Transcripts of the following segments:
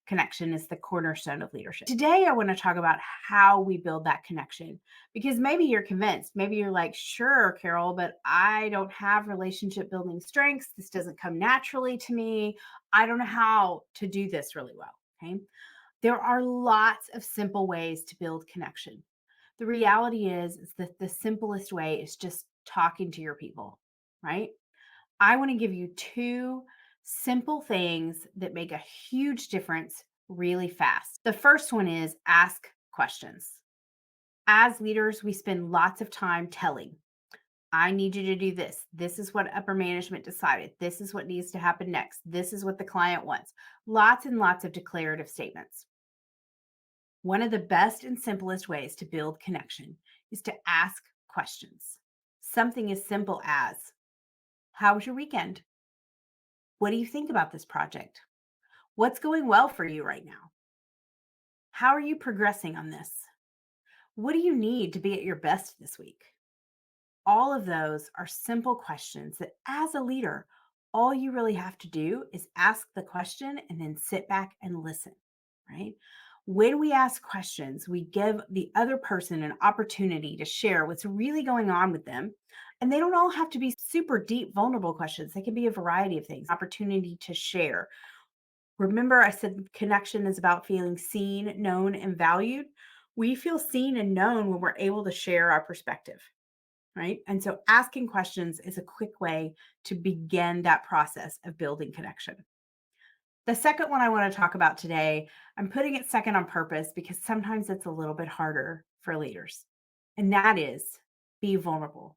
connection is the cornerstone of leadership. Today, I want to talk about how we build that connection because maybe you're convinced. Maybe you're like, sure, Carol, but I don't have relationship building strengths. This doesn't come naturally to me. I don't know how to do this really well. Okay. There are lots of simple ways to build connection. The reality is that the simplest way is just talking to your people, right? I want to give you two simple things that make a huge difference really fast. The first one is ask questions. As leaders, we spend lots of time telling, I need you to do this. This is what upper management decided. This is what needs to happen next. This is what the client wants. Lots and lots of declarative statements. One of the best and simplest ways to build connection is to ask questions. Something as simple as, how was your weekend? What do you think about this project? What's going well for you right now? How are you progressing on this? What do you need to be at your best this week? All of those are simple questions that, as a leader, all you really have to do is ask the question and then sit back and listen, right? When we ask questions, we give the other person an opportunity to share what's really going on with them. And they don't all have to be super deep, vulnerable questions. They can be a variety of things, opportunity to share. Remember, I said connection is about feeling seen, known, and valued. We feel seen and known when we're able to share our perspective, right? And so asking questions is a quick way to begin that process of building connection. The second one I want to talk about today, I'm putting it second on purpose because sometimes it's a little bit harder for leaders. And that is be vulnerable.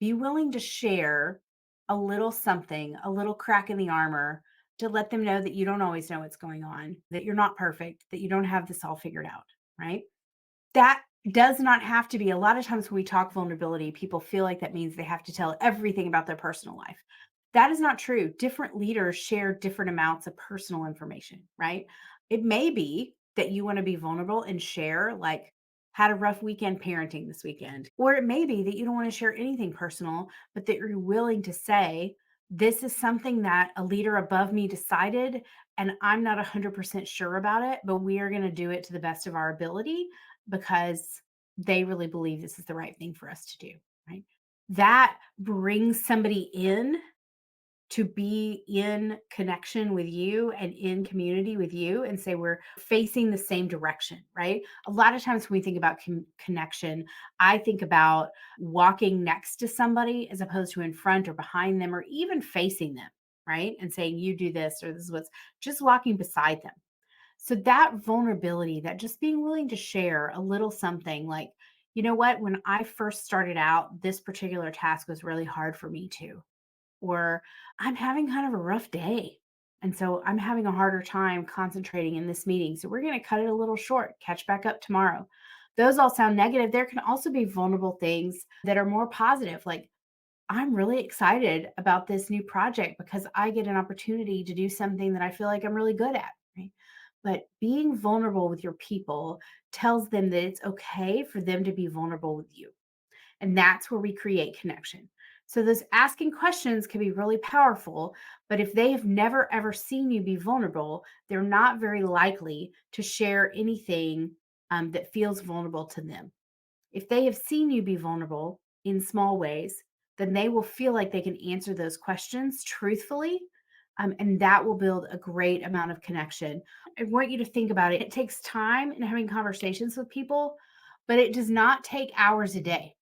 Be willing to share a little something, a little crack in the armor to let them know that you don't always know what's going on, that you're not perfect, that you don't have this all figured out, right? That does not have to be. A lot of times when we talk vulnerability, people feel like that means they have to tell everything about their personal life. That is not true. Different leaders share different amounts of personal information, right? It may be that you want to be vulnerable and share, like, had a rough weekend parenting this weekend. Or it may be that you don't want to share anything personal, but that you're willing to say, this is something that a leader above me decided, and I'm not 100% sure about it, but we are going to do it to the best of our ability because they really believe this is the right thing for us to do, right? That brings somebody in to be in connection with you and in community with you and say we're facing the same direction, right? A lot of times when we think about connection, I think about walking next to somebody as opposed to in front or behind them or even facing them, right? And saying, you do this or this is what's just walking beside them. So that vulnerability, that just being willing to share a little something like, you know what, when I first started out, this particular task was really hard for me too. Or I'm having kind of a rough day. And so I'm having a harder time concentrating in this meeting. So we're going to cut it a little short, catch back up tomorrow. Those all sound negative. There can also be vulnerable things that are more positive, like I'm really excited about this new project because I get an opportunity to do something that I feel like I'm really good at. Right? But being vulnerable with your people tells them that it's okay for them to be vulnerable with you. And that's where we create connection. So those asking questions can be really powerful, but if they have never ever seen you be vulnerable, they're not very likely to share anything that feels vulnerable to them. If they have seen you be vulnerable in small ways, then they will feel like they can answer those questions truthfully. And that will build a great amount of connection. I want you to think about it. It takes time in having conversations with people, but it does not take hours a day.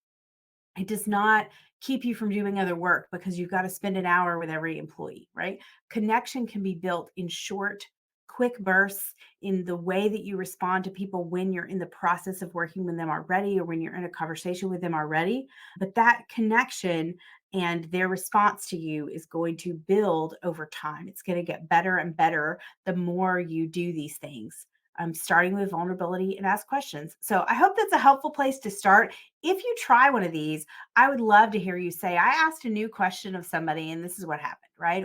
It does not keep you from doing other work because you've got to spend an hour with every employee, right? Connection can be built in short, quick bursts in the way that you respond to people when you're in the process of working with them already or when you're in a conversation with them already. But that connection and their response to you is going to build over time. It's going to get better and better the more you do these things. Starting with vulnerability and ask questions. So I hope that's a helpful place to start. If you try one of these, I would love to hear you say, I asked a new question of somebody and this is what happened, right?